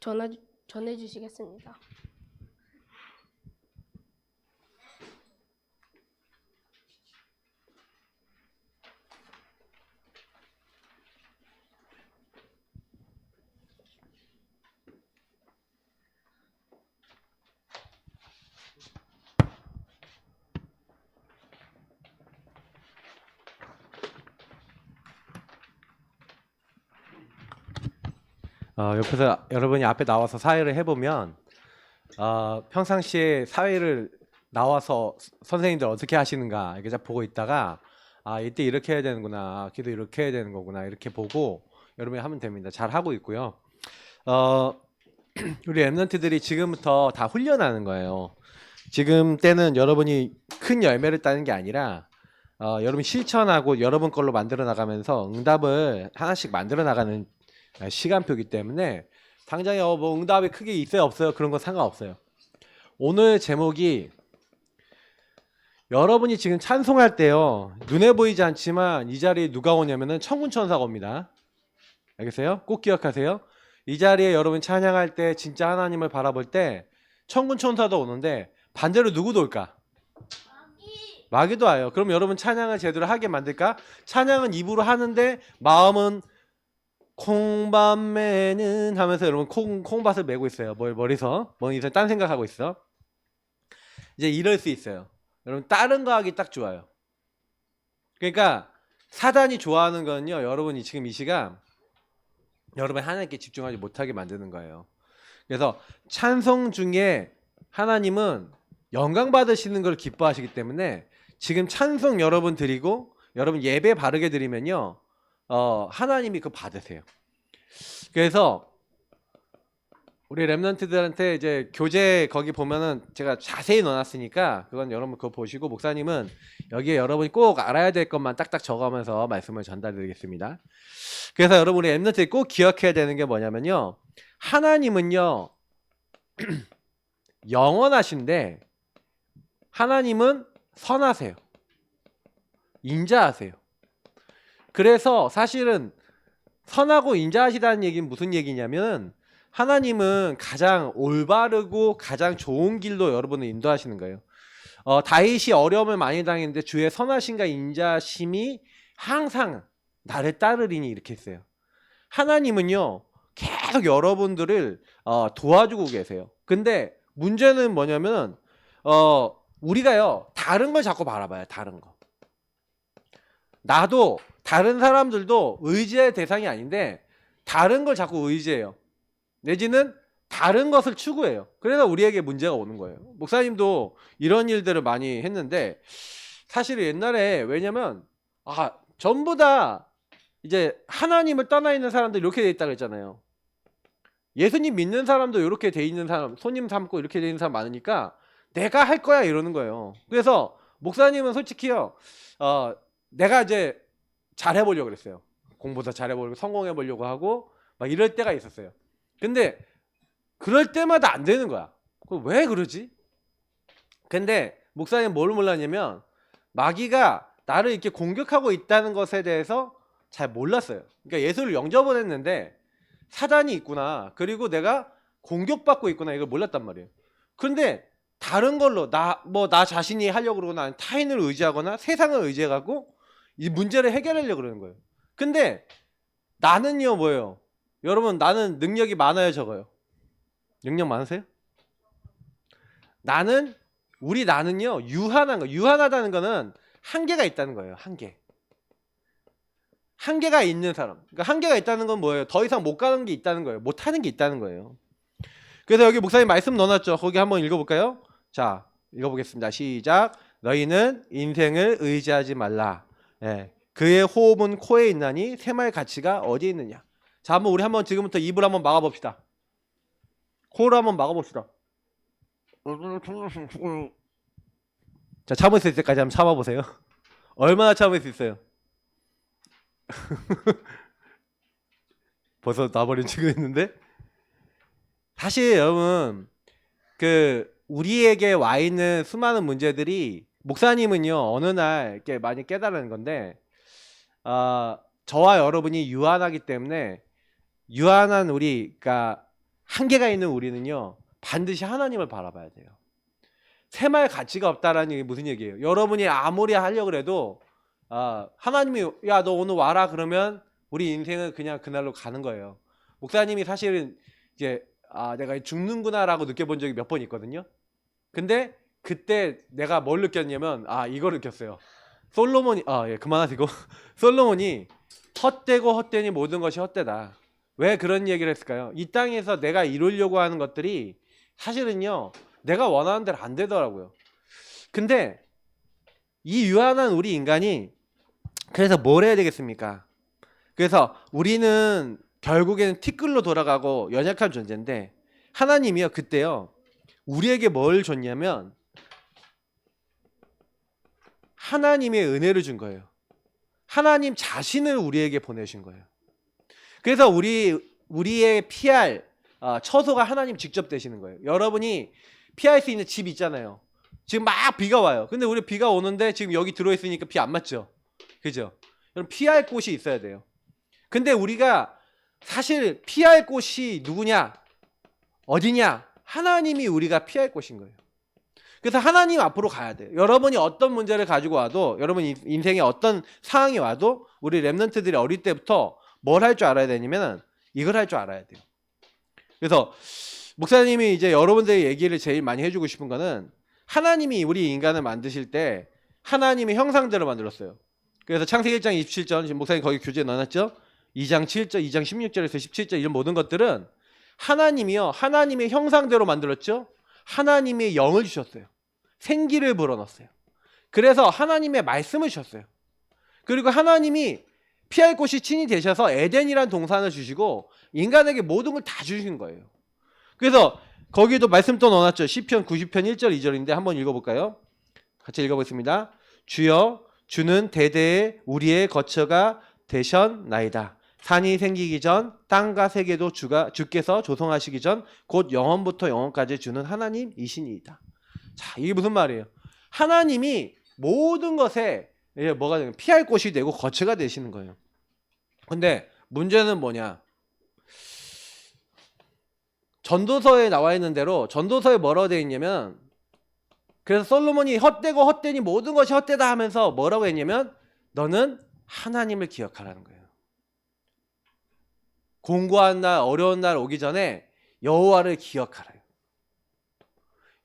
전해 주시겠습니다. 옆에서 여러분이 앞에 나와서 사회를 해보면 평상시에 사회를 나와서 선생님들 어떻게 하시는가 이렇게 딱 보고 있다가 이때 이렇게 해야 되는구나, 기도 이렇게 해야 되는 거구나 이렇게 보고 여러분이 하면 됩니다. 잘 하고 있고요. 우리 랩런트들이 지금부터 다 훈련하는 거예요. 지금 때는 여러분이 큰 열매를 따는 게 아니라 여러분 실천하고 여러분 걸로 만들어 나가면서 응답을 하나씩 만들어 나가는 시간표이기 때문에 당장에 뭐 응답이 크게 있어요 없어요 그런 건 상관없어요. 오늘 제목이 여러분이 지금 찬송할 때요 눈에 보이지 않지만 이 자리에 누가 오냐면은 천군천사가 옵니다. 알겠어요? 꼭 기억하세요. 이 자리에 여러분 찬양할 때 진짜 하나님을 바라볼 때 천군천사도 오는데 반대로 누구도 올까? 마귀도 와요. 그럼 여러분 찬양을 제대로 하게 만들까? 찬양은 입으로 하는데 마음은 콩밭 매는 하면서 여러분 콩밭을 메고 있어요. 머리서 딴 생각하고 있어. 이제 이럴 수 있어요. 여러분 다른 거 하기 딱 좋아요. 그러니까 사단이 좋아하는 거는요, 여러분이 지금 이 시간 여러분이 하나님께 집중하지 못하게 만드는 거예요. 그래서 찬송 중에 하나님은 영광 받으시는 걸 기뻐하시기 때문에 지금 찬송 여러분 드리고 여러분 예배 바르게 드리면요 하나님이 그거 받으세요. 그래서 우리 랩런트들한테 이제 교재 거기 보면은 제가 자세히 넣어놨으니까 그건 여러분 그거 보시고 목사님은 여기에 여러분이 꼭 알아야 될 것만 딱딱 적어가면서 말씀을 전달드리겠습니다. 그래서 여러분 우리 랩런트들이 꼭 기억해야 되는 게 뭐냐면요, 하나님은요 영원하신데 하나님은 선하세요. 인자하세요. 그래서 사실은 선하고 인자하시다는 얘기는 무슨 얘기냐면 하나님은 가장 올바르고 가장 좋은 길로 여러분을 인도하시는 거예요. 다윗이 어려움을 많이 당했는데 주의 선하심과 인자심이 항상 나를 따르리니 이렇게 했어요. 하나님은요 계속 여러분들을 도와주고 계세요. 근데 문제는 뭐냐면 우리가요 다른 걸 자꾸 바라봐요. 다른 거. 나도 다른 사람들도 의지의 대상이 아닌데 다른 걸 자꾸 의지해요. 내지는 다른 것을 추구해요. 그래서 우리에게 문제가 오는 거예요. 목사님도 이런 일들을 많이 했는데 사실 옛날에 왜냐면 전부 다 이제 하나님을 떠나 있는 사람들 이렇게 돼 있다 그랬잖아요. 예수님 믿는 사람도 이렇게 돼 있는 사람, 손님 삼고 이렇게 돼 있는 사람 많으니까 내가 할 거야 이러는 거예요. 그래서 목사님은 솔직히요 내가 이제 잘해보려고 그랬어요. 공부도 잘해보려고 성공해보려고 하고 막 이럴 때가 있었어요. 근데 그럴 때마다 안 되는 거야. 왜 그러지? 근데 목사님 뭘 몰랐냐면 마귀가 나를 이렇게 공격하고 있다는 것에 대해서 잘 몰랐어요. 그러니까 예수를 영접은 했는데 사단이 있구나, 그리고 내가 공격받고 있구나, 이걸 몰랐단 말이에요. 근데 다른 걸로 나 자신이 하려고 그러거나 타인을 의지하거나 세상을 의지해갖고 이 문제를 해결하려고 그러는 거예요. 근데 나는요 뭐예요? 여러분 나는 능력이 많아요 적어요? 능력 많으세요? 나는요 유한한 거. 유한하다는 거는 한계가 있다는 거예요. 한계가 있는 사람. 그러니까 한계가 있다는 건 뭐예요? 더 이상 못 가는 게 있다는 거예요. 못 하는 게 있다는 거예요. 그래서 여기 목사님 말씀 넣어놨죠. 거기 한번 읽어볼까요? 자, 읽어보겠습니다. 시작. 너희는 인생을 의지하지 말라. 그의 호흡은 코에 있나니 새마의 가치가 어디에 있느냐. 자, 우리 한번 지금부터 입을 한번 막아봅시다. 코를 한번 막아봅시다. 자, 참을 수 있을 때까지 한번 참아보세요. 얼마나 참을 수 있어요? 벌써 나버린 친구 있는데? 사실 여러분 우리에게 와 있는 수많은 문제들이 목사님은요 어느 날 이렇게 많이 깨달은 건데 저와 여러분이 유한하기 때문에 유한한 그러니까 한계가 있는 우리는요 반드시 하나님을 바라봐야 돼요. 셈할 가치가 없다라는 게 무슨 얘기예요? 여러분이 아무리 하려고 해도 하나님이 야 너 오늘 와라 그러면 우리 인생은 그냥 그날로 가는 거예요. 목사님이 사실은 이제 내가 죽는구나라고 느껴본 적이 몇 번 있거든요. 근데 그때 내가 뭘 느꼈냐면 이걸 느꼈어요. 솔로몬이 그만하시고 솔로몬이 헛되고 헛되니 모든 것이 헛되다. 왜 그런 얘기를 했을까요? 이 땅에서 내가 이루려고 하는 것들이 사실은요 내가 원하는 대로 안 되더라고요. 근데 이 유한한 우리 인간이 그래서 뭘 해야 되겠습니까? 그래서 우리는 결국에는 티끌로 돌아가고 연약한 존재인데 하나님이요 그때요 우리에게 뭘 줬냐면 하나님의 은혜를 준 거예요. 하나님 자신을 우리에게 보내신 거예요. 그래서 우리의 피할 처소가 하나님 직접 되시는 거예요. 여러분이 피할 수 있는 집 있잖아요. 지금 막 비가 와요. 근데 우리 비가 오는데 지금 여기 들어있으니까 비 안 맞죠? 그죠? 여러분 피할 곳이 있어야 돼요. 근데 우리가 사실 피할 곳이 누구냐? 어디냐? 하나님이 우리가 피할 곳인 거예요. 그래서 하나님 앞으로 가야 돼요. 여러분이 어떤 문제를 가지고 와도 여러분 인생에 어떤 상황이 와도 우리 랩런트들이 어릴 때부터 뭘 할 줄 알아야 되냐면 이걸 할 줄 알아야 돼요. 그래서 목사님이 이제 여러분들의 얘기를 제일 많이 해주고 싶은 거는 하나님이 우리 인간을 만드실 때 하나님의 형상대로 만들었어요. 그래서 창세기 1장 27절 지금 목사님 거기 교재에 넣어놨죠. 2장 7절, 2장 16절에서 17절 이런 모든 것들은 하나님이요 하나님의 형상대로 만들었죠. 하나님의 영을 주셨어요. 생기를 불어넣었어요. 그래서 하나님의 말씀을 주셨어요. 그리고 하나님이 피할 곳이 친히 되셔서 에덴이란 동산을 주시고 인간에게 모든 걸 다 주신 거예요. 그래서 거기도 말씀 또 넣어놨죠. 시편 90편 1절 2절인데 한번 읽어볼까요? 같이 읽어보겠습니다. 주여 주는 대대에 우리의 거처가 되셨나이다. 산이 생기기 전 땅과 세계도 주께서 조성하시기 전 곧 영원부터 영원까지 주는 하나님이시니이다. 자, 이게 무슨 말이에요? 하나님이 모든 것에 뭐가 되면 피할 곳이 되고 거처가 되시는 거예요. 근데 문제는 뭐냐? 전도서에 나와 있는 대로 전도서에 뭐라고 되어 있냐면 그래서 솔로몬이 헛되고 헛되니 모든 것이 헛되다 하면서 뭐라고 했냐면 너는 하나님을 기억하라는 거예요. 공고한 날 어려운 날 오기 전에 여호와를 기억하라요.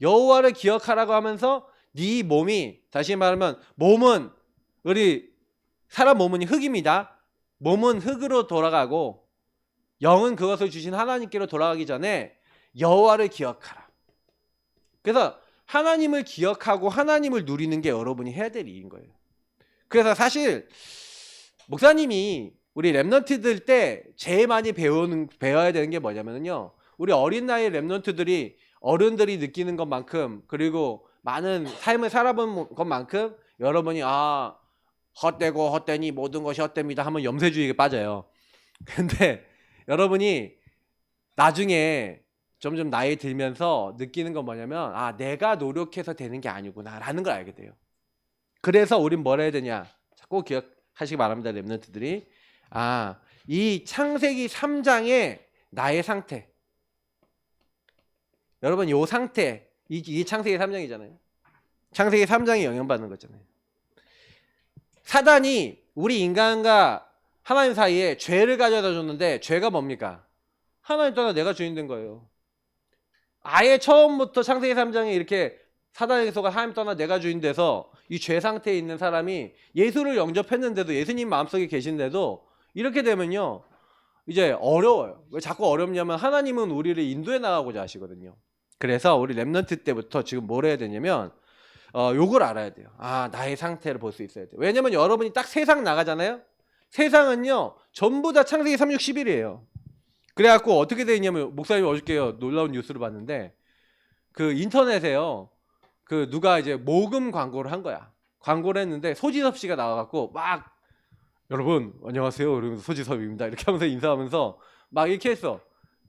여호와를 기억하라고 하면서 네 몸이 다시 말하면 몸은 우리 사람 몸은 흙입니다. 몸은 흙으로 돌아가고 영은 그것을 주신 하나님께로 돌아가기 전에 여호와를 기억하라. 그래서 하나님을 기억하고 하나님을 누리는 게 여러분이 해야 될 일인 거예요. 그래서 사실 목사님이 우리 랩런트들 때 제일 많이 배워야 되는 게 뭐냐면요. 우리 어린 나이 랩런트들이 어른들이 느끼는 것만큼 그리고 많은 삶을 살아본 것만큼 여러분이 헛되고 헛되니 모든 것이 헛됩니다 하면 염세주의에 빠져요. 근데 여러분이 나중에 점점 나이 들면서 느끼는 건 뭐냐면 내가 노력해서 되는 게 아니구나 라는 걸 알게 돼요. 그래서 우린 뭘 해야 되냐 꼭 기억하시기 바랍니다. 랩런트들이 이 창세기 3장의 나의 상태 여러분 요 상태 이 창세기 3장이잖아요. 창세기 3장이 영향받는 거잖아요. 사단이 우리 인간과 하나님 사이에 죄를 가져다 줬는데 죄가 뭡니까? 하나님 떠나 내가 주인 된 거예요. 아예 처음부터 창세기 3장에 이렇게 사단에게 속아 하나님 떠나 내가 주인 돼서 이 죄 상태에 있는 사람이 예수를 영접했는데도 예수님 마음속에 계신데도 이렇게 되면요 이제 어려워요. 왜 자꾸 어렵냐면 하나님은 우리를 인도해 나가고자 하시거든요. 그래서 우리 랩런트 때부터 지금 뭘 해야 되냐면 요걸 알아야 돼요. 나의 상태를 볼 수 있어야 돼요. 왜냐면 여러분이 딱 세상 나가잖아요. 세상은요 전부 다 창세기 3, 6, 11이에요. 그래갖고 어떻게 돼 있냐면 목사님이 어저께요 놀라운 뉴스를 봤는데 그 인터넷에요 그 누가 이제 모금 광고를 한 거야. 광고를 했는데 소지섭 씨가 나와갖고 막 여러분 안녕하세요 그러면서 소지섭입니다 이렇게 하면서 인사하면서 막 이렇게 했어.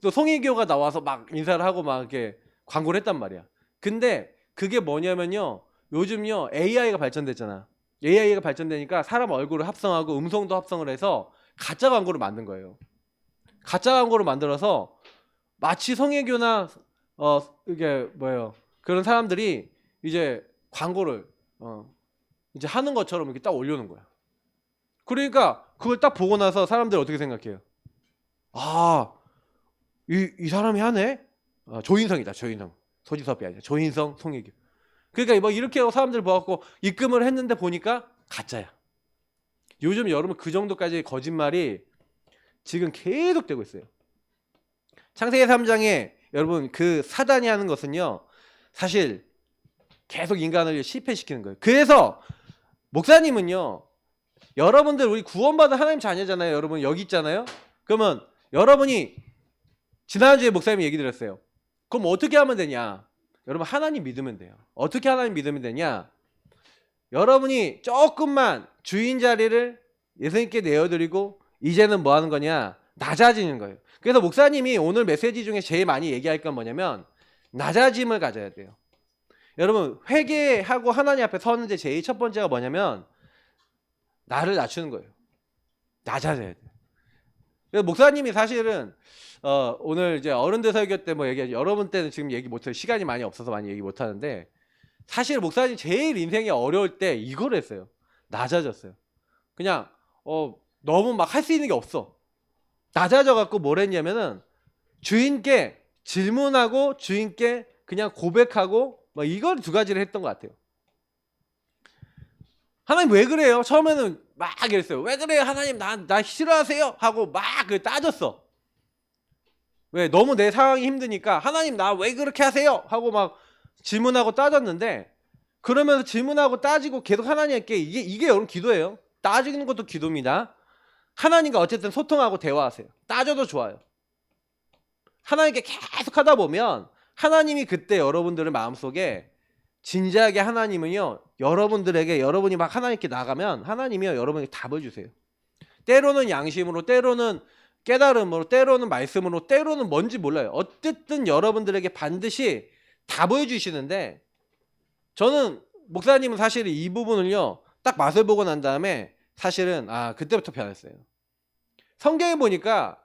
또 송혜교가 나와서 막 인사를 하고 막 이렇게 광고를 했단 말이야. 근데 그게 뭐냐면요 요즘요 AI가 발전됐잖아. AI가 발전되니까 사람 얼굴을 합성하고 음성도 합성을 해서 가짜 광고를 만든 거예요. 가짜 광고를 만들어서 마치 성애교나 이게 뭐예요? 그런 사람들이 이제 광고를 이제 하는 것처럼 이렇게 딱 올려놓은 거야. 그러니까 그걸 딱 보고 나서 사람들이 어떻게 생각해요? 아, 이 사람이 하네? 조인성이다, 조인성. 소지섭이 아니라 조인성, 송혜교. 그러니까 뭐 이렇게 사람들 보고 입금을 했는데 보니까 가짜야. 요즘 여러분 그 정도까지 거짓말이 지금 계속 되고 있어요. 창세기 3장에 여러분 그 사단이 하는 것은요, 사실 계속 인간을 실패시키는 거예요. 그래서 목사님은요, 여러분들 우리 구원받은 하나님 자녀잖아요. 여러분 여기 있잖아요. 그러면 여러분이 지난주에 목사님이 얘기 드렸어요. 그럼 어떻게 하면 되냐? 여러분 하나님 믿으면 돼요. 어떻게 하나님 믿으면 되냐? 여러분이 조금만 주인 자리를 예수님께 내어드리고 이제는 뭐 하는 거냐? 낮아지는 거예요. 그래서 목사님이 오늘 메시지 중에 제일 많이 얘기할 건 뭐냐면 낮아짐을 가져야 돼요. 여러분 회개하고 하나님 앞에 서는데 제일 첫 번째가 뭐냐면 나를 낮추는 거예요. 낮아져야 돼요. 그래서 목사님이 사실은 오늘 이제 어른들 설교 때 뭐 얘기하죠. 여러분 때는 지금 얘기 못해요. 시간이 많이 없어서 많이 얘기 못하는데 사실 목사님 제일 인생이 어려울 때 이걸 했어요. 낮아졌어요. 그냥 너무 막 할 수 있는 게 없어. 낮아져 갖고 뭘 했냐면은 주인께 질문하고 주인께 그냥 고백하고 뭐 이걸 두 가지를 했던 것 같아요. 하나님 왜 그래요? 처음에는 막 이랬어요. 왜 그래요? 하나님 나 싫어하세요? 하고 막 따졌어. 왜? 너무 내 상황이 힘드니까 하나님 나 왜 그렇게 하세요? 하고 막 질문하고 따졌는데 그러면서 질문하고 따지고 계속 하나님께 이게 여러분 기도예요. 따지는 것도 기도입니다. 하나님과 어쨌든 소통하고 대화하세요. 따져도 좋아요. 하나님께 계속 하다 보면 하나님이 그때 여러분들의 마음속에 진지하게 하나님은요 여러분들에게 여러분이 막 하나님께 나가면 하나님이요 여러분에게 답을 주세요. 때로는 양심으로 때로는 깨달음으로 때로는 말씀으로 때로는 뭔지 몰라요. 어쨌든 여러분들에게 반드시 답을 주시는데 저는 목사님은 사실 이 부분을요 딱 맛을 보고 난 다음에 사실은 그때부터 변했어요. 성경에 보니까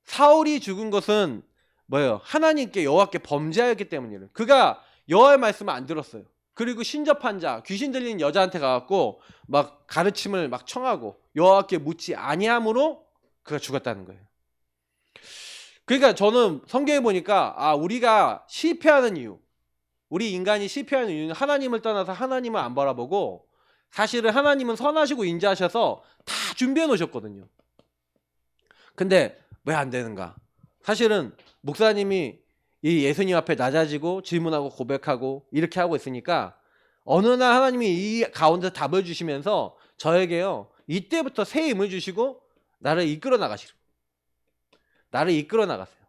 사울이 죽은 것은 뭐예요? 하나님께 여호와께 범죄하였기 때문이에요. 그가 여호와의 말씀을 안 들었어요. 그리고 신접한 자, 귀신 들리는 여자한테 가갖고 막 가르침을 막 청하고 여호와께 묻지 아니함으로 그가 죽었다는 거예요. 그러니까 저는 성경에 보니까 우리가 실패하는 이유, 우리 인간이 실패하는 이유는 하나님을 떠나서 하나님을 안 바라보고 사실은 하나님은 선하시고 인자하셔서 다 준비해 놓으셨거든요. 근데 왜 안 되는가? 사실은 목사님이 이 예수님 앞에 낮아지고 질문하고 고백하고 이렇게 하고 있으니까 어느 날 하나님이 이 가운데 답을 주시면서 저에게요 이때부터 새 힘을 주시고 나를 이끌어 나가시고 나를 이끌어 나가세요.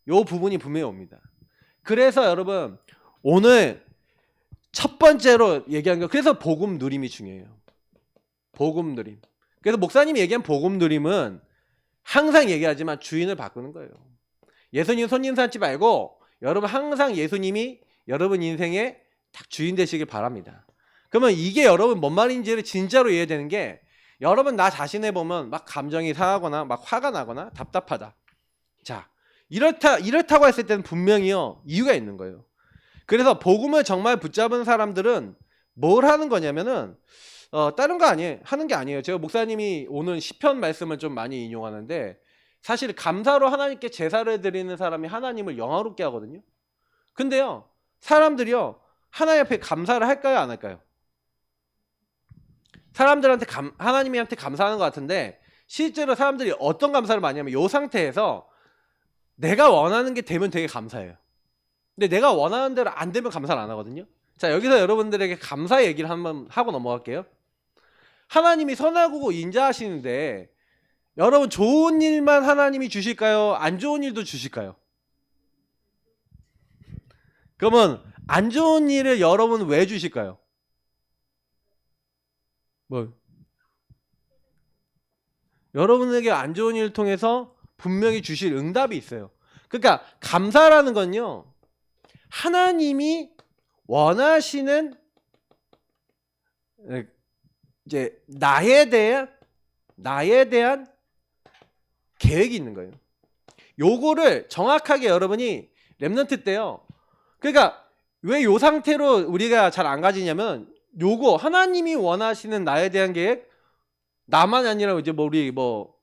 요 부분이 분명히 옵니다. 그래서 여러분 오늘 첫 번째로 얘기한 거 그래서 복음 누림이 중요해요. 복음 누림. 그래서 목사님이 얘기한 복음 누림은 항상 얘기하지만 주인을 바꾸는 거예요. 예수님 손님 삼지 말고 여러분 항상 예수님이 여러분 인생의 딱 주인 되시길 바랍니다. 그러면 이게 여러분 뭔 말인지를 진짜로 이해되는 게 여러분 나 자신을 보면 막 감정이 상하거나 막 화가 나거나 답답하다. 자 이렇다고 했을 때는 분명히요 이유가 있는 거예요. 그래서 복음을 정말 붙잡은 사람들은 뭘 하는 거냐면은 다른 거 아니에요. 하는 게 아니에요. 제가 목사님이 오늘 시편 말씀을 좀 많이 인용하는데 사실 감사로 하나님께 제사를 드리는 사람이 하나님을 영화롭게 하거든요. 근데요 사람들이요 하나님 앞에 감사를 할까요 안 할까요? 사람들한테 하나님한테 감사하는 것 같은데 실제로 사람들이 어떤 감사를 많이 하면 이 상태에서 내가 원하는 게 되면 되게 감사해요. 근데 내가 원하는 대로 안 되면 감사를 안 하거든요. 자 여기서 여러분들에게 감사 얘기를 한번 하고 넘어갈게요. 하나님이 선하고 인자하시는데 여러분 좋은 일만 하나님이 주실까요? 안 좋은 일도 주실까요? 그러면 안 좋은 일을 여러분 왜 주실까요? 뭐 여러분에게 안 좋은 일을 통해서 분명히 주실 응답이 있어요. 그러니까 감사라는 건요 하나님이 원하시는 이제 나에 대한 계획이 있는 거예요. 요거를 정확하게 여러분이 렘넌트 때요. 그러니까 왜 요 상태로 우리가 잘 안 가지냐면 요거 하나님이 원하시는 나에 대한 계획 나만 아니라 이제 뭐 우리 뭐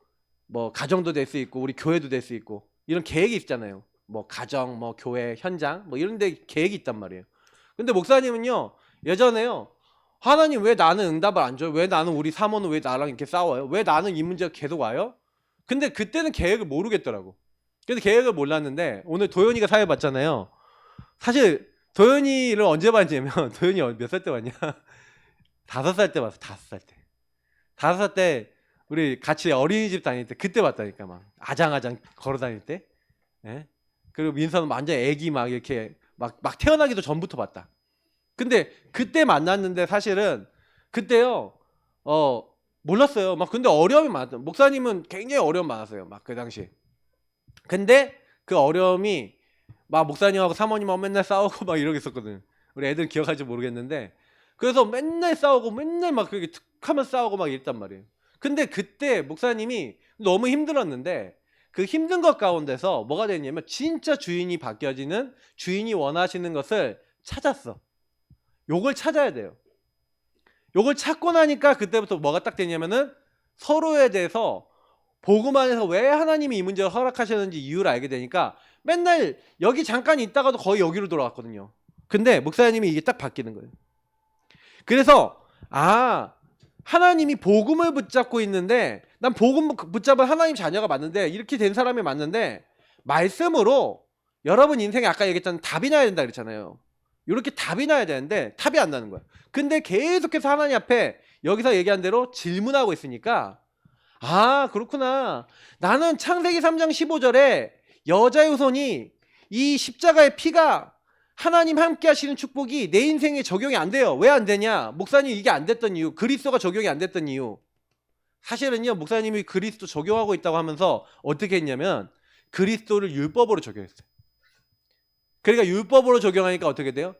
가정도 될 수 있고 우리 교회도 될 수 있고 이런 계획이 있잖아요. 뭐 가정, 뭐 교회, 현장 뭐 이런 데 계획이 있단 말이에요. 근데 목사님은요. 예전에요. 하나님 왜 나는 응답을 안 줘요? 왜 나는 우리 사모는 왜 나랑 이렇게 싸워요? 왜 나는 이 문제가 계속 와요? 근데 그때는 계획을 모르겠더라고. 근데 계획을 몰랐는데 오늘 도현이가 사회 봤잖아요. 사실 도현이를 언제 봤냐면 도현이 몇 살 때 봤냐? 5살 때 봤어. 5살 때. 5살 때 우리 같이 어린이집 다닐 때 그때 봤다니까 막 아장아장 걸어 다닐 때. 예? 그리고 민서는 완전 애기 막 이렇게 막 태어나기도 전부터 봤다. 근데 그때 만났는데 사실은 그때요. 몰랐어요. 막 근데 어려움이 많았어. 목사님은 굉장히 어려움 많았어요. 막 그 당시. 근데 그 어려움이 막 목사님하고 사모님하고 맨날 싸우고 막 이러겠었거든. 우리 애들 기억할지 모르겠는데 그래서 맨날 싸우고 맨날 막 그렇게 툭하면 싸우고 막 이랬단 말이에요. 근데 그때 목사님이 너무 힘들었는데 그 힘든 것 가운데서 뭐가 됐냐면 진짜 주인이 바뀌어지는 주인이 원하시는 것을 찾았어. 요걸 찾아야 돼요. 요걸 찾고 나니까 그때부터 뭐가 딱 되냐면은 서로에 대해서 복음 안에서 왜 하나님이 이 문제를 허락하셨는지 이유를 알게 되니까 맨날 여기 잠깐 있다가도 거의 여기로 돌아갔거든요. 근데 목사님이 이게 딱 바뀌는 거예요. 그래서 하나님이 복음을 붙잡고 있는데 난 복음 붙잡은 하나님 자녀가 맞는데 이렇게 된 사람이 맞는데 말씀으로 여러분 인생에 아까 얘기했잖아요. 답이 나야 된다 그랬잖아요. 이렇게 답이 나야 되는데 답이 안 나는 거야. 근데 계속해서 하나님 앞에 여기서 얘기한 대로 질문하고 있으니까 그렇구나. 나는 창세기 3장 15절에 여자의 후손이 이 십자가의 피가 하나님 함께 하시는 축복이 내 인생에 적용이 안 돼요. 왜 안 되냐? 목사님 이게 안 됐던 이유, 그리스도가 적용이 안 됐던 이유. 사실은요, 목사님이 그리스도 적용하고 있다고 하면서 어떻게 했냐면 그리스도를 율법으로 적용했어요. 그러니까 율법으로 적용하니까 어떻게 돼요?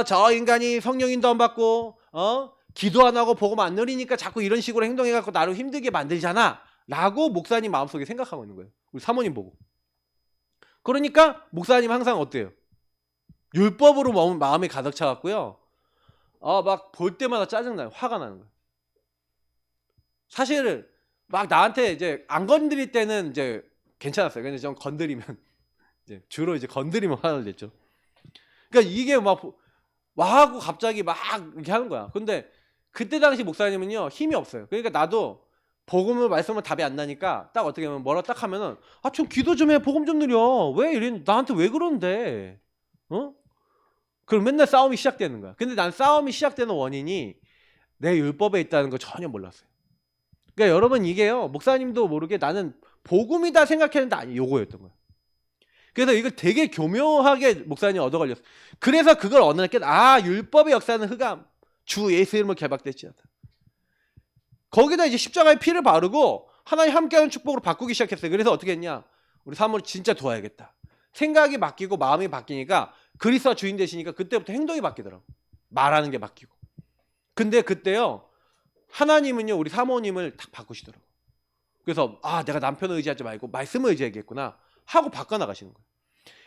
저 인간이 성령 인도 안 받고 기도 안 하고 복음 안 누리니까 자꾸 이런 식으로 행동해갖고 나를 힘들게 만들잖아 라고 목사님 마음속에 생각하고 있는 거예요. 우리 사모님 보고. 그러니까 목사님 항상 어때요? 율법으로 마음이 가득 차갖고요. 막 볼 때마다 짜증나요. 화가 나는 거예요. 사실 막 나한테 이제 안 건드릴 때는 이제 괜찮았어요. 근데 좀 건드리면 이제 주로 이제 건드리면 화를 냈죠. 그러니까 이게 막 와하고 갑자기 막 이렇게 하는 거야. 근데 그때 당시 목사님은요 힘이 없어요. 그러니까 나도 복음을 말씀을 답이 안 나니까 딱 어떻게 하면 뭐라 딱 하면은 좀 기도 좀 해. 복음 좀 누려. 왜 이래? 나한테 왜 그러는데? 그럼 맨날 싸움이 시작되는 거야. 근데 난 싸움이 시작되는 원인이 내 율법에 있다는 거 전혀 몰랐어요. 그러니까 여러분 이게요. 목사님도 모르게 나는 복음이다 생각했는데 아니 요거였던 거야. 그래서 이걸 되게 교묘하게 목사님 얻어 걸렸어. 그래서 그걸 어느 날 율법의 역사는 흑암. 주 예수 이름으로 결박됐지어다. 거기다 이제 십자가의 피를 바르고 하나님 함께하는 축복으로 바꾸기 시작했어요. 그래서 어떻게 했냐? 우리 사모를 진짜 도와야겠다. 생각이 바뀌고 마음이 바뀌니까 그리스도가 주인 되시니까 그때부터 행동이 바뀌더라고. 말하는 게 바뀌고. 근데 그때요. 하나님은요. 우리 사모님을 딱 바꾸시더라고. 그래서 내가 남편을 의지하지 말고 말씀을 의지하겠구나 하고 바꿔나가시는 거예요.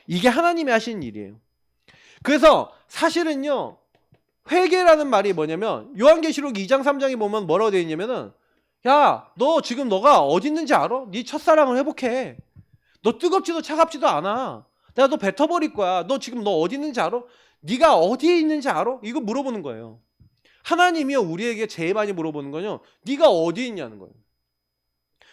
이게 하나님이 하시는 일이에요. 그래서 사실은요. 회개라는 말이 뭐냐면 요한계시록 2장 3장에 보면 뭐라고 되어 있냐면은 야, 너 지금 너가 어디 있는지 알아? 네 첫사랑을 회복해. 너 뜨겁지도 차갑지도 않아. 내가 너 뱉어버릴 거야. 너 지금 너 어디 있는지 알아? 네가 어디에 있는지 알아? 이거 물어보는 거예요. 하나님이요 우리에게 제일 많이 물어보는 거요. 네가 어디 있냐는 거예요.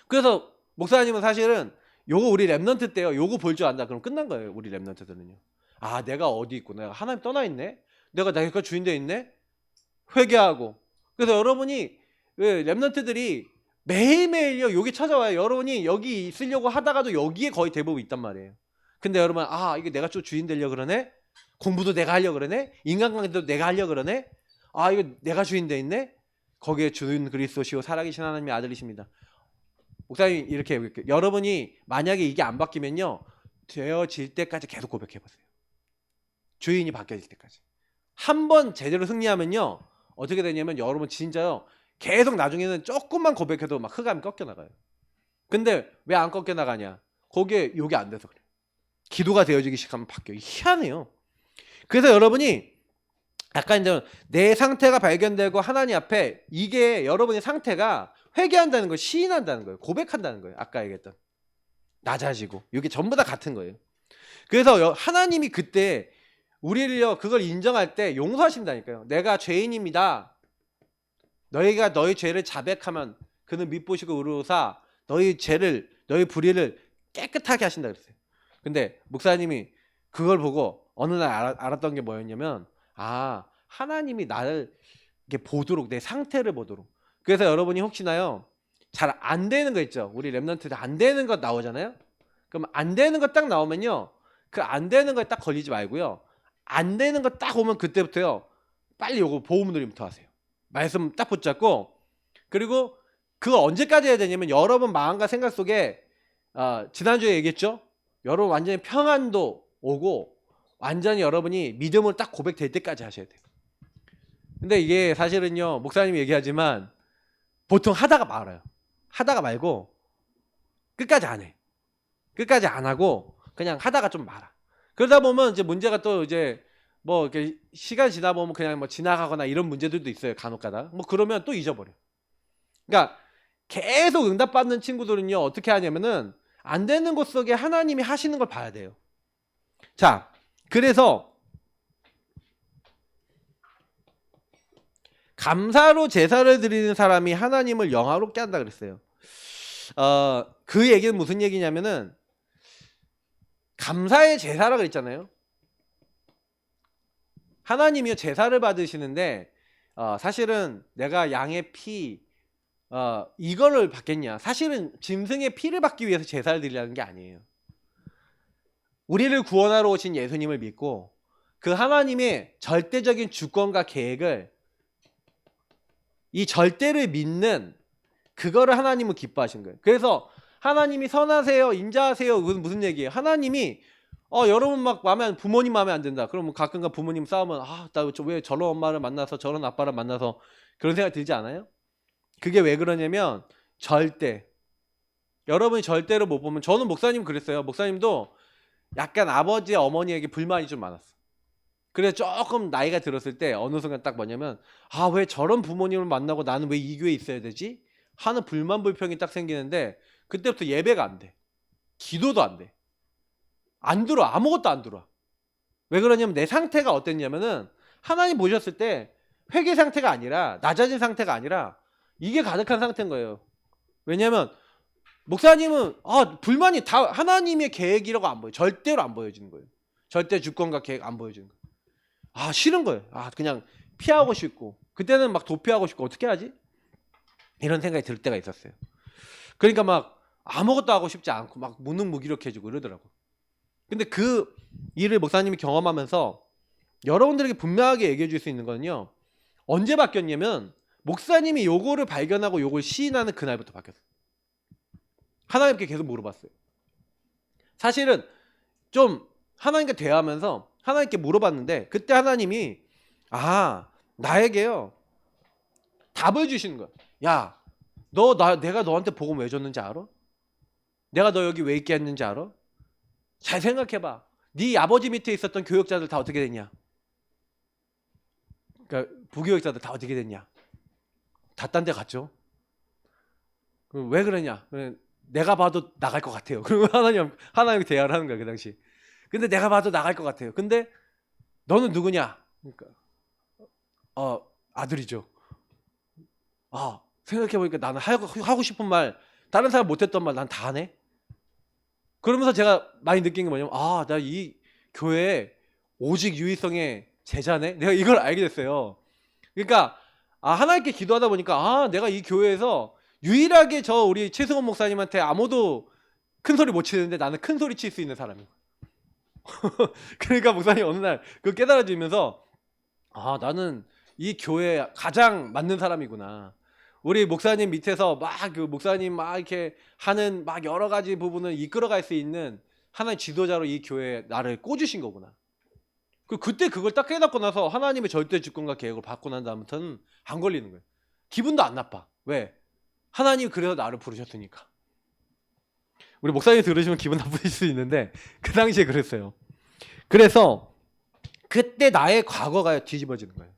그래서 목사님은 사실은 요거 우리 렘넌트 때요. 요거 볼 줄 안다. 그럼 끝난 거예요. 우리 렘넌트들은요. 내가 어디 있고 내가 하나님 떠나 있네. 내가 내가 주인되어 있네. 회개하고. 그래서 여러분이 렘넌트들이 매일매일요 여기 찾아와요. 여러분이 여기 있으려고 하다가도 여기에 거의 대부분 있단 말이에요. 근데 여러분 이게 내가 좀 주인 되려고 그러네. 공부도 내가 하려고 그러네. 인간관계도 내가 하려고 그러네. 이거 내가 주인 돼 있네. 거기에 주인 그리스도시요 살아계신 하나님의 아들이십니다. 목사님 이렇게 여러분이 만약에 이게 안 바뀌면요 되어질 때까지 계속 고백해보세요. 주인이 바뀌어질 때까지. 한 번 제대로 승리하면요 어떻게 되냐면 여러분 진짜요 계속 나중에는 조금만 고백해도 막 흑암이 꺾여 나가요. 근데 왜 안 꺾여 나가냐? 거기에 요게 안 돼서 그래요. 기도가 되어지기 시작하면 바뀌어요. 희한해요. 그래서 여러분이 약간 이제 내 상태가 발견되고 하나님 앞에 이게 여러분의 상태가 회개한다는 걸 시인한다는 거예요. 고백한다는 거예요. 아까 얘기했던 낮아지고 이게 전부 다 같은 거예요. 그래서 하나님이 그때 우리를요 그걸 인정할 때 용서하신다니까요. 내가 죄인입니다. 너희가 너희 죄를 자백하면 그는 밉보시고 의로사 너희 죄를 너희 불의를 깨끗하게 하신다 그랬어요. 근데 목사님이 그걸 보고 어느 날 알았던 게 뭐였냐면 하나님이 나를 이렇게 보도록 내 상태를 보도록. 그래서 여러분이 혹시나요 잘 안 되는 거 있죠. 우리 랩런트들 안 되는 거 나오잖아요. 그럼 안 되는 거 딱 나오면요 그 안 되는 거에 딱 걸리지 말고요 안 되는 거 딱 오면 그때부터요 빨리 요거 보험 누림부터 하세요. 말씀 딱 붙잡고 그리고 그걸 언제까지 해야 되냐면 여러분 마음과 생각 속에 지난주에 얘기했죠. 여러분 완전히 평안도 오고 완전히 여러분이 믿음을 딱 고백될 때까지 하셔야 돼요. 근데 이게 사실은요 목사님이 얘기하지만 보통 하다가 말아요. 하다가 말고 끝까지 안 해. 끝까지 안 하고 그냥 하다가 좀 말아. 그러다 보면 이제 문제가 또 이제 뭐 이렇게 시간 지나 보면 그냥 뭐 지나가거나 이런 문제들도 있어요. 간혹가다. 뭐 그러면 또 잊어버려. 그러니까 계속 응답받는 친구들은요 어떻게 하냐면은 안 되는 것 속에 하나님이 하시는 걸 봐야 돼요. 자, 그래서 감사로 제사를 드리는 사람이 하나님을 영화롭게 한다 그랬어요. 그 얘기는 무슨 얘기냐면은 감사의 제사라 그랬잖아요. 하나님이요 제사를 받으시는데 사실은 내가 양의 피 이거를 받겠냐. 사실은 짐승의 피를 받기 위해서 제사를 드리려는 게 아니에요. 우리를 구원하러 오신 예수님을 믿고 그 하나님의 절대적인 주권과 계획을 이 절대를 믿는 그거를 하나님은 기뻐하신 거예요. 그래서 하나님이 선하세요, 인자하세요. 그건 무슨 얘기예요? 하나님이 여러분 막 부모님 마음에 안 든다. 그러면 가끔가 부모님 싸우면 나 왜 저런 엄마를 만나서 저런 아빠를 만나서 그런 생각 들지 않아요? 그게 왜 그러냐면 절대. 여러분이 절대로 못 보면 저는 목사님 그랬어요. 목사님도 약간 아버지 어머니에게 불만이 좀 많았어. 그래서 조금 나이가 들었을 때 어느 순간 딱 뭐냐면 왜 저런 부모님을 만나고 나는 왜 이 교회에 있어야 되지? 하는 불만 불평이 딱 생기는데 그때부터 예배가 안 돼. 기도도 안 돼. 안 들어. 아무것도 안 들어. 왜 그러냐면 내 상태가 어땠냐면은 하나님 보셨을 때 회개 상태가 아니라 낮아진 상태가 아니라 이게 가득한 상태인 거예요. 왜냐면 목사님은 불만이 다 하나님의 계획이라고 안 보여. 절대로 안 보여지는 거예요. 절대 주권과 계획 안 보여지는 거예요. 싫은 거예요. 그냥 피하고 싶고 그때는 막 도피하고 싶고 어떻게 하지? 이런 생각이 들 때가 있었어요. 그러니까 막 아무것도 하고 싶지 않고 막 무능무기력해지고 이러더라고. 근데 그 일을 목사님이 경험하면서 여러분들에게 분명하게 얘기해 줄 수 있는 거는요. 언제 바뀌었냐면 목사님이 요거를 발견하고 요걸 시인하는 그날부터 바뀌었어요. 하나님께 계속 물어봤어요. 사실은 좀 하나님께 대화하면서 하나님께 물어봤는데 그때 하나님이 나에게요 답을 주시는 거야. 야, 내가 너한테 복음 왜 줬는지 알아? 내가 너 여기 왜 있게 했는지 알아? 잘 생각해봐. 네 아버지 밑에 있었던 교역자들 다 어떻게 됐냐? 그러니까 부교역자들 다 어떻게 됐냐? 다 딴 데 갔죠. 왜 그러냐? 내가 봐도 나갈 것 같아요. 그러면 하나님 대화를 하는 거야 그 당시. 근데 내가 봐도 나갈 것 같아요. 근데 너는 누구냐? 그러니까 아들이죠. 생각해보니까 나는 하고 싶은 말 다른 사람 못했던 말 난 다 하네. 그러면서 제가 많이 느낀 게 뭐냐면 나 이 교회에 오직 유일성의 제자네. 내가 이걸 알게 됐어요. 그러니까 하나님께 기도하다 보니까 내가 이 교회에서 유일하게 우리 최승원 목사님한테 아무도 큰 소리 못 치는데 나는 큰 소리 칠 수 있는 사람이고. 그러니까 목사님 어느 날 그거 깨달아지면서 나는 이 교회에 가장 맞는 사람이구나. 우리 목사님 밑에서 그 목사님 이렇게 하는 여러 가지 부분을 이끌어갈 수 있는 하나의 지도자로 이 교회에 나를 꽂으신 거구나. 그때 그걸 딱 깨닫고 나서 하나님의 절대 주권과 계획을 받고 난 다음부터는 안 걸리는 거예요. 기분도 안 나빠. 왜? 하나님이 그래서 나를 부르셨으니까. 우리 목사님 들으시면 기분 나쁘실 수 있는데 그 당시에 그랬어요. 그래서 그때 나의 과거가 뒤집어지는 거예요.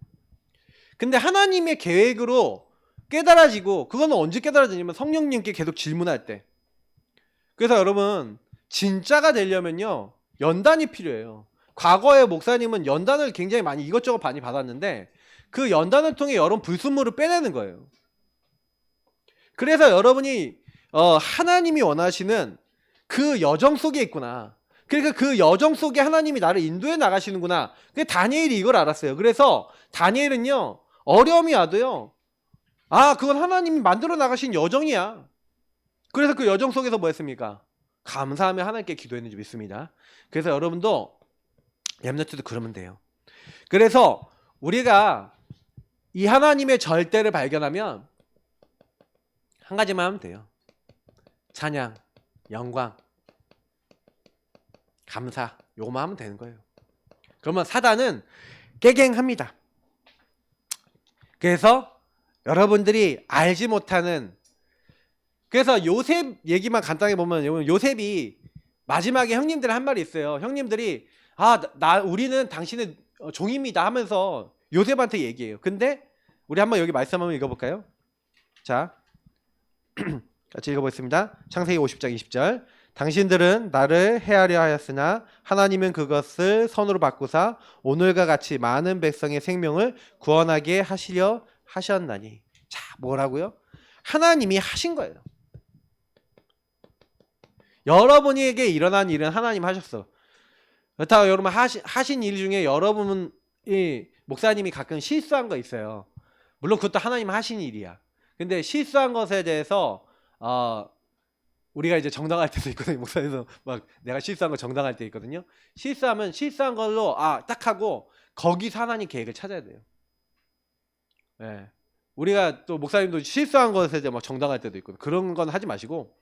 근데 하나님의 계획으로 깨달아지고, 그거는 언제 깨달아지냐면 성령님께 계속 질문할 때. 그래서 여러분, 진짜가 되려면요 연단이 필요해요. 과거의 목사님은 연단을 굉장히 많이 이것저것 많이 받았는데 그 연단을 통해 여러분 불순물을 빼내는 거예요. 그래서 여러분이 하나님이 원하시는 그 여정 속에 있구나. 그러니까 그 여정 속에 하나님이 나를 인도해 나가시는구나. 그 다니엘이 이걸 알았어요. 그래서 다니엘은요 어려움이 와도요, 아 그건 하나님이 만들어 나가신 여정이야. 그래서 그 여정 속에서 뭐 했습니까? 감사하며 하나님께 기도했는지 믿습니다. 그래서 여러분도 렘넌트도 그러면 돼요. 그래서 우리가 이 하나님의 절대를 발견하면 한 가지만 하면 돼요. 찬양, 영광, 감사, 요거만 하면 되는 거예요. 그러면 사단은 깨갱합니다. 그래서 여러분들이 알지 못하는, 그래서 요셉 얘기만 간단히 보면 요셉이 마지막에 형님들 한 말이 있어요. 형님들이 우리는 당신의 종입니다 하면서 요셉한테 얘기해요. 근데 우리 한번 여기 말씀 한번 읽어볼까요? 자, 같이 읽어보겠습니다. 창세기 50장 20절. 당신들은 나를 해하려 하였으나 하나님은 그것을 선으로 바꾸사 오늘과 같이 많은 백성의 생명을 구원하게 하시려 하셨나니. 자, 뭐라고요? 하나님이 하신 거예요. 여러분에게 일어난 일은 하나님 하셨어. 그렇다고 여러분 하신 일 중에 여러분이 목사님이 가끔 실수한 거 있어요. 물론 그것도 하나님 하신 일이야. 근데 실수한 것에 대해서 우리가 이제 정당할 때도 있거든요. 목사님도 막 내가 실수한 거 정당할 때 있거든요. 실수하면 실수한 걸로 딱 하고 거기서 하나님 계획을 찾아야 돼요. 네. 우리가 또 목사님도 실수한 것에 대해 막 정당할 때도 있거든요. 그런 건 하지 마시고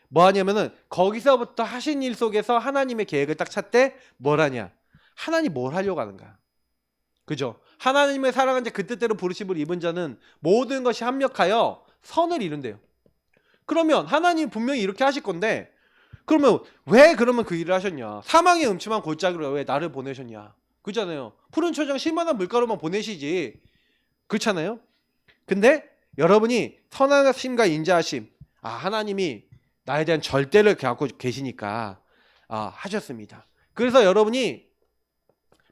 뭐 하냐면은 거기서부터 하신 일 속에서 하나님의 계획을 딱 찾되 뭘 하냐? 하나님 뭘 하려고 하는가? 그죠? 하나님의 사랑한 자 그 뜻대로 부르심을 입은 자는 모든 것이 합력하여 선을 이룬대요. 그러면 하나님 분명히 이렇게 하실 건데 그러면 왜 그러면 그 일을 하셨냐? 사망의 음침한 골짜기로 왜 나를 보내셨냐? 그잖아요. 푸른 초장 실만한 물가로만 보내시지. 그렇잖아요. 근데 여러분이 선하심과 인자하심, 하나님이 나에 대한 절대를 갖고 계시니까 하셨습니다. 그래서 여러분이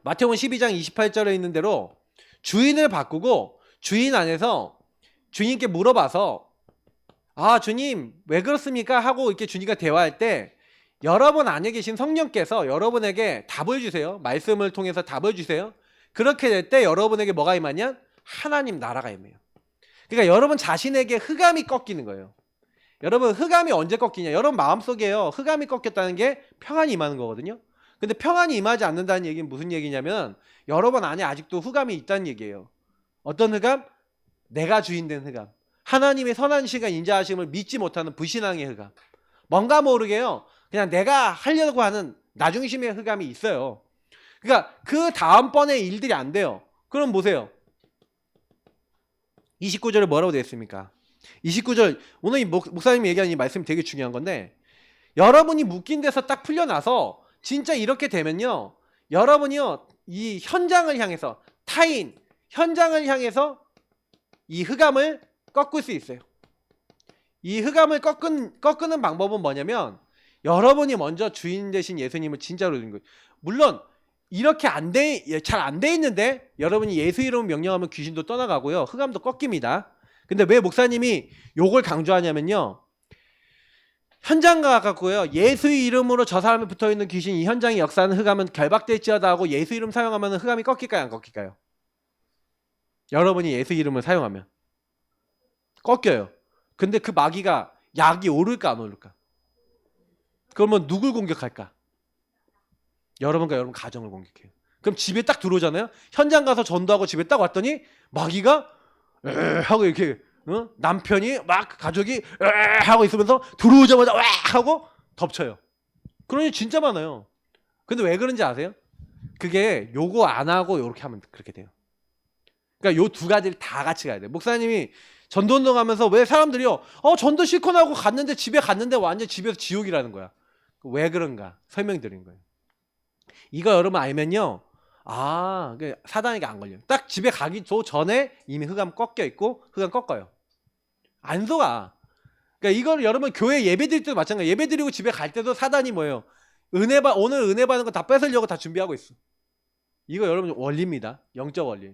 마태복음 12장 28절에 있는 대로 주인을 바꾸고 주인 안에서 주인께 물어봐서 주님 왜 그렇습니까? 하고 이렇게 주님과 대화할 때 여러분 안에 계신 성령께서 여러분에게 답을 주세요. 말씀을 통해서 답을 주세요. 그렇게 될 때 여러분에게 뭐가 임하냐? 하나님 나라가 임해요. 그러니까 여러분 자신에게 흑암이 꺾이는 거예요. 여러분 흑암이 언제 꺾이냐? 여러분 마음속에요. 흑암이 꺾였다는 게 평안이 임하는 거거든요. 근데 평안이 임하지 않는다는 얘기는 무슨 얘기냐면 여러분 안에 아직도 흑암이 있다는 얘기예요. 어떤 흑암? 내가 주인된 흑암. 하나님의 선한 시가 인자하심을 믿지 못하는 불신앙의 흑암. 뭔가 모르게요. 그냥 내가 하려고 하는 나중심의 흑암이 있어요. 그러니까 그 다음번에 일들이 안 돼요. 그럼 보세요. 29절에 뭐라고 되어 있습니까? 29절 오늘 목사님이 얘기하는 이 말씀이 되게 중요한 건데 여러분이 묶인 데서 딱 풀려나서 진짜 이렇게 되면요. 여러분이요. 이 현장을 향해서 타인, 현장을 향해서 이 흑암을 꺾을 수 있어요. 이 흑암을 꺾는 방법은 뭐냐면 여러분이 먼저 주인 되신 예수님을 진짜로 믿는 거예요. 물론 이렇게 잘 안 돼 있는데 여러분이 예수 이름 명령하면 귀신도 떠나가고요. 흑암도 꺾입니다. 근데 왜 목사님이 요걸 강조하냐면요. 현장과 같고요. 예수의 이름으로 저 사람이 붙어있는 귀신 이 현장에 역사하는 흑암은 결박될지어다 하고 예수 이름 사용하면 흑암이 꺾일까요? 안 꺾일까요? 여러분이 예수 이름을 사용하면 꺾여요. 근데 그 마귀가 약이 오를까 안 오를까? 그러면 누굴 공격할까? 여러분과 여러분 가정을 공격해요. 그럼 집에 딱 들어오잖아요. 현장 가서 전도하고 집에 딱 왔더니 마귀가 하고 이렇게 남편이 막 가족이 하고 있으면서 들어오자마자 하고 덮쳐요. 그런 일 진짜 많아요. 근데 왜 그런지 아세요? 그게 요거 안 하고 요렇게 하면 그렇게 돼요. 그러니까 요 두 가지를 다 같이 가야 돼요. 목사님이 전도운동 하면서 왜 사람들이요, 전도 실컷 하고 갔는데 집에 갔는데 완전 집에서 지옥이라는 거야. 왜 그런가 설명드린 거예요. 이거 여러분 알면요, 사단에게 안 걸려요. 딱 집에 가기 전에 이미 흑암 꺾여 있고 흑암 꺾어요. 안 속아. 그러니까 이걸 여러분 교회 예배 드릴 때도 마찬가지. 예배 드리고 집에 갈 때도 사단이 뭐예요? 오늘 은혜 받는 거 다 뺏으려고 다 준비하고 있어. 이거 여러분 원리입니다. 영적 원리.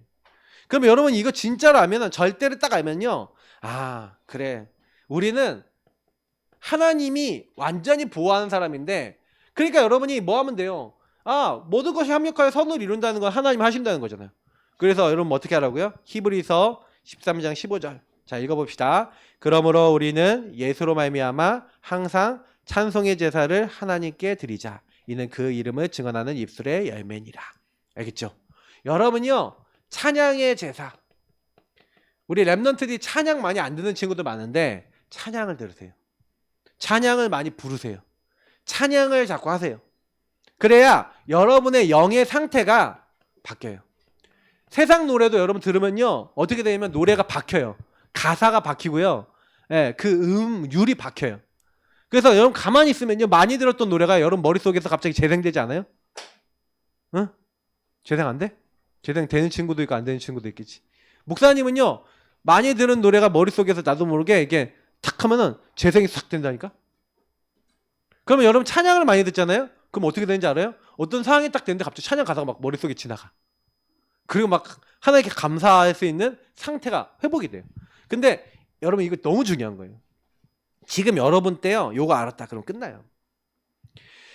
그럼 여러분 이거 진짜로 알면은, 절대를 딱 알면요, 그래, 우리는 하나님이 완전히 보호하는 사람인데, 그러니까 여러분이 뭐 하면 돼요? 모든 것이 합력하여 선을 이룬다는 건 하나님 하신다는 거잖아요. 그래서 여러분 어떻게 하라고요? 히브리서 13장 15절. 자, 읽어봅시다. 그러므로 우리는 예수로 말미암아 항상 찬송의 제사를 하나님께 드리자. 이는 그 이름을 증언하는 입술의 열매니라. 알겠죠? 여러분이요, 찬양의 제사. 우리 랩런트들이 찬양 많이 안 듣는 친구들 많은데 찬양을 들으세요. 찬양을 많이 부르세요. 찬양을 자꾸 하세요. 그래야 여러분의 영의 상태가 바뀌어요. 세상 노래도 여러분 들으면요, 어떻게 되냐면 노래가 박혀요. 가사가 박히고요, 그 음율이 박혀요. 그래서 여러분 가만히 있으면요, 많이 들었던 노래가 여러분 머릿속에서 갑자기 재생되지 않아요? 응? 재생 안 돼? 재생 되는 친구도 있고 안 되는 친구도 있겠지. 목사님은요, 많이 들은 노래가 머릿속에서 나도 모르게 이게 탁 하면은 재생이 싹 된다니까? 그러면 여러분 찬양을 많이 듣잖아요? 그럼 어떻게 되는지 알아요? 어떤 상황이 딱 되는데 갑자기 찬양 가사가 막 머릿속에 지나가. 그리고 막 하나님께 감사할 수 있는 상태가 회복이 돼요. 근데 여러분 이거 너무 중요한 거예요. 지금 여러분 때요, 요거 알았다 그럼 끝나요.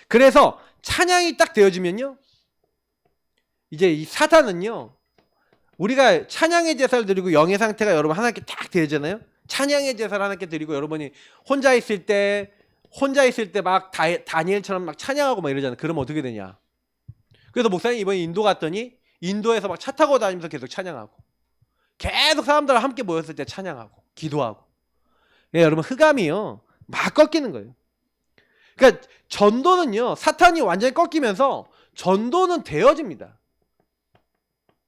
그래서 찬양이 딱 되어지면요, 이제 이 사단은요, 우리가 찬양의 제사를 드리고 영의 상태가 여러분 하나님께 딱 되잖아요. 찬양의 제사를 하나님께 드리고 여러분이 혼자 있을 때 막 다니엘처럼 막 찬양하고 막 이러잖아요. 그러면 어떻게 되냐? 그래서 목사님 이번에 인도 갔더니 인도에서 막 차 타고 다니면서 계속 찬양하고, 계속 사람들과 함께 모였을 때 찬양하고 기도하고. 여러분 흑암이요, 막 꺾이는 거예요. 그러니까 전도는요, 사탄이 완전히 꺾이면서 전도는 되어집니다.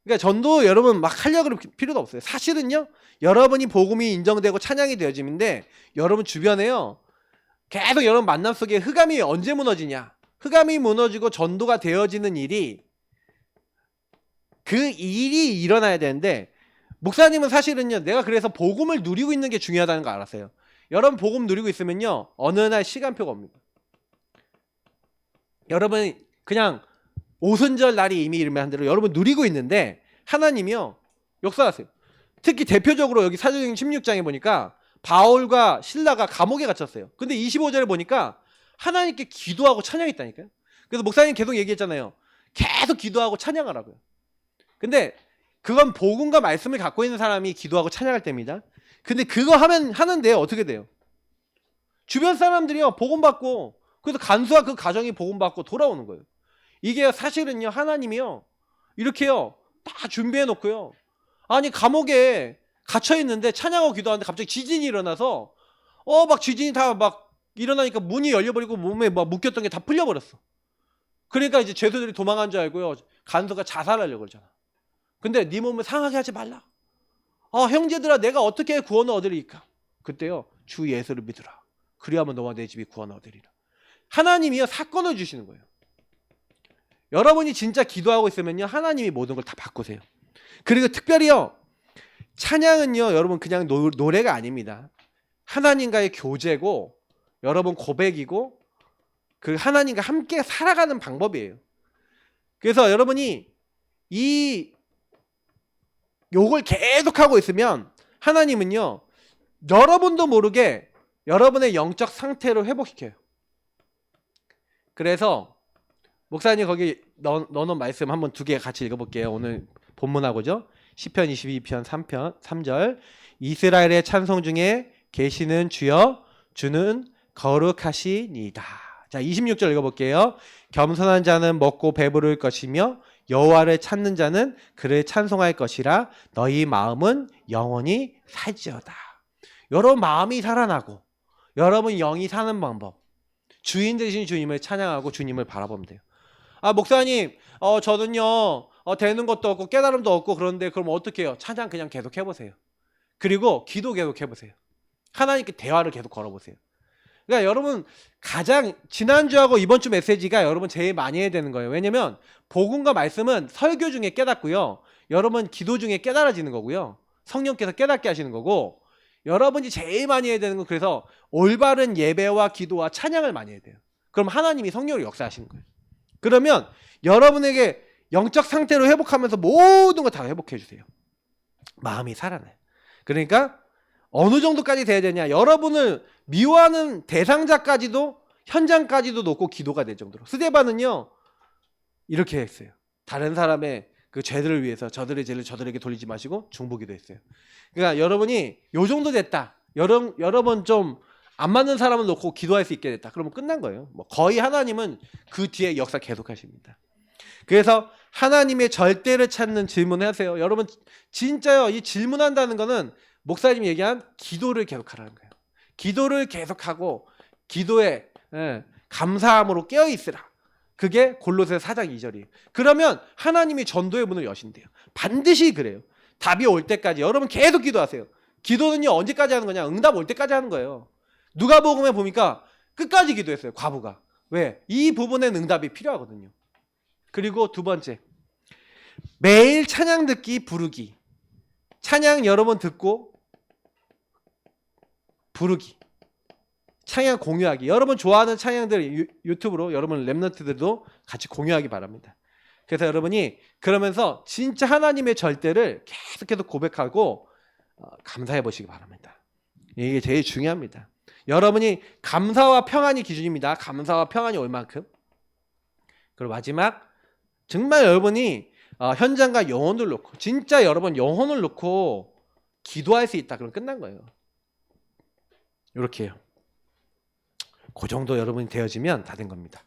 그러니까 전도 여러분 막 하려고 할 필요도 없어요. 사실은요, 여러분이 복음이 인정되고 찬양이 되어짐인데, 여러분 주변에요, 계속 여러분 만남 속에 흑암이 언제 무너지냐? 흑암이 무너지고 전도가 되어지는 일이, 그 일이 일어나야 되는데, 목사님은 사실은요, 내가 그래서 복음을 누리고 있는 게 중요하다는 거 알았어요. 여러분 복음 누리고 있으면요, 어느 날 시간표가 옵니다. 여러분 그냥 오순절 날이 이미 이르면 한 대로 여러분 누리고 있는데, 하나님이요 역사하세요. 특히 대표적으로 여기 사도행전 16장에 보니까 바울과 실라가 감옥에 갇혔어요. 근데 25절에 보니까 하나님께 기도하고 찬양했다니까요. 그래서 목사님 계속 얘기했잖아요. 계속 기도하고 찬양하라고요. 근데 그건 복음과 말씀을 갖고 있는 사람이 기도하고 찬양할 때입니다. 근데 그거 하는데 어떻게 돼요? 주변 사람들이요 복음 받고, 그래서 간수와 그 가정이 복음 받고 돌아오는 거예요. 이게 사실은요, 하나님이요 이렇게요 다 준비해 놓고요, 아니 감옥에 갇혀 있는데 찬양하고 기도하는데 갑자기 지진이 일어나서 막 지진이 다 막 일어나니까 문이 열려버리고 몸에 막 묶였던 게 다 풀려버렸어. 그러니까 이제 죄수들이 도망간 줄 알고요, 간수가 자살하려고 그러잖아. 근데 네 몸을 상하게 하지 말라. 형제들아, 내가 어떻게 구원을 얻으리까? 그때요, 주 예수를 믿으라. 그리하면 너와 내 집이 구원을 얻으리라. 하나님이요 사건을 주시는 거예요. 여러분이 진짜 기도하고 있으면요, 하나님이 모든 걸 다 바꾸세요. 그리고 특별히요, 찬양은요 여러분 그냥 노래가 아닙니다. 하나님과의 교제고, 여러분 고백이고, 그 하나님과 함께 살아가는 방법이에요. 그래서 여러분이 요걸 계속하고 있으면 하나님은요 여러분도 모르게 여러분의 영적 상태를 회복시켜요. 그래서 목사님 거기 넣어놓은 말씀 한번 두 개 같이 읽어볼게요. 오늘 본문하고죠. 시편 22편 3절. 이스라엘의 찬송 중에 계시는 주여, 주는 거룩하시니이다. 자, 26절 읽어볼게요. 겸손한 자는 먹고 배부를 것이며 여호와를 찾는 자는 그를 찬송할 것이라. 너희 마음은 영원히 살지어다. 여러분 마음이 살아나고 여러분 영이 사는 방법, 주인 되신 주님을 찬양하고 주님을 바라보면 돼요. 목사님 저는요 되는 것도 없고 깨달음도 없고 그런데 그럼 어떻게 해요? 찬양 그냥 계속 해보세요. 그리고 기도 계속 해보세요. 하나님께 대화를 계속 걸어보세요. 그러니까 여러분 가장 지난주하고 이번 주 메시지가 여러분 제일 많이 해야 되는 거예요. 왜냐면 복음과 말씀은 설교 중에 깨닫고요. 여러분 기도 중에 깨달아지는 거고요. 성령께서 깨닫게 하시는 거고 여러분이 제일 많이 해야 되는 건 그래서 올바른 예배와 기도와 찬양을 많이 해야 돼요. 그럼 하나님이 성령으로 역사하시는 거예요. 그러면 여러분에게 영적 상태로 회복하면서 모든 거 다 회복해 주세요. 마음이 살아나요. 그러니까 어느 정도까지 돼야 되냐? 여러분을 미워하는 대상자까지도 현장까지도 놓고 기도가 될 정도로. 스데반은요 이렇게 했어요. 다른 사람의 그 죄들을 위해서 저들의 죄를 저들에게 돌리지 마시고 중보기도 했어요. 그러니까 여러분이 요 정도 됐다. 여러분 좀 안 맞는 사람을 놓고 기도할 수 있게 됐다. 그러면 끝난 거예요. 뭐 거의 하나님은 그 뒤에 역사 계속하십니다. 그래서 하나님의 절대를 찾는 질문을 하세요. 여러분 진짜요. 이 질문한다는 거는 목사님이 얘기한 기도를 계속하라는 거예요. 기도를 계속하고 기도에 감사함으로 깨어있으라. 그게 골로새 4장 2절이에요. 그러면 하나님이 전도의 문을 여신대요. 반드시 그래요. 답이 올 때까지 여러분 계속 기도하세요. 기도는요 언제까지 하는 거냐? 응답 올 때까지 하는 거예요. 누가복음에 보니까 끝까지 기도했어요. 과부가. 왜? 이 부분엔 응답이 필요하거든요. 그리고 두 번째, 매일 찬양 듣기 부르기. 찬양 여러 번 듣고 부르기. 찬양 공유하기. 여러분 좋아하는 찬양들 유튜브로 여러분 랩런트들도 같이 공유하기 바랍니다. 그래서 여러분이 그러면서 진짜 하나님의 절대를 계속해서 고백하고 감사해 보시기 바랍니다. 이게 제일 중요합니다. 여러분이 감사와 평안이 기준입니다. 감사와 평안이 얼만큼? 그리고 마지막 정말 여러분이 현장과 영혼을 놓고 진짜 여러분 영혼을 놓고 기도할 수 있다. 그럼 끝난 거예요. 이렇게 해요. 그 정도 여러분이 되어지면 다 된 겁니다.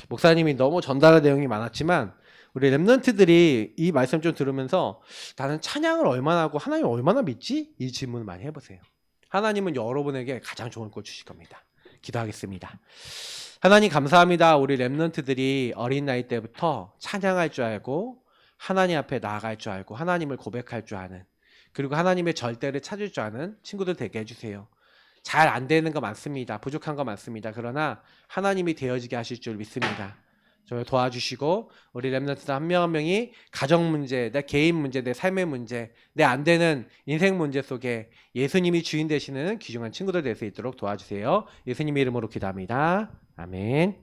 목사님이 너무 전달할 내용이 많았지만 우리 랩런트들이 이 말씀 좀 들으면서 나는 찬양을 얼마나 하고 하나님 얼마나 믿지? 이 질문을 많이 해보세요. 하나님은 여러분에게 가장 좋은 걸 주실 겁니다. 기도하겠습니다. 하나님 감사합니다. 우리 랩런트들이 어린 나이 때부터 찬양할 줄 알고 하나님 앞에 나아갈 줄 알고 하나님을 고백할 줄 아는 그리고 하나님의 절대를 찾을 줄 아는 친구들 되게 해주세요. 잘 안 되는 거 많습니다. 부족한 거 많습니다. 그러나 하나님이 되어지게 하실 줄 믿습니다. 저를 도와주시고 우리 랩런트 한 명 한 명이 가정 문제, 내 개인 문제, 내 삶의 문제, 내 안 되는 인생 문제 속에 예수님이 주인 되시는 귀중한 친구들 될 수 있도록 도와주세요. 예수님의 이름으로 기도합니다. 아멘.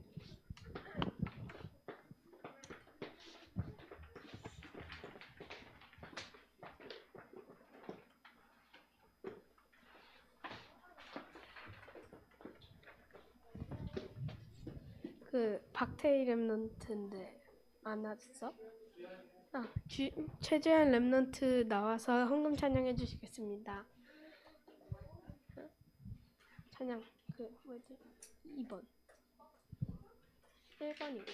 그 박태희 랩런트인데 안 왔어? 최재현 랩런트 나와서 헌금 찬양해 주시겠습니다. 찬양 그 뭐지? 2번 1번이고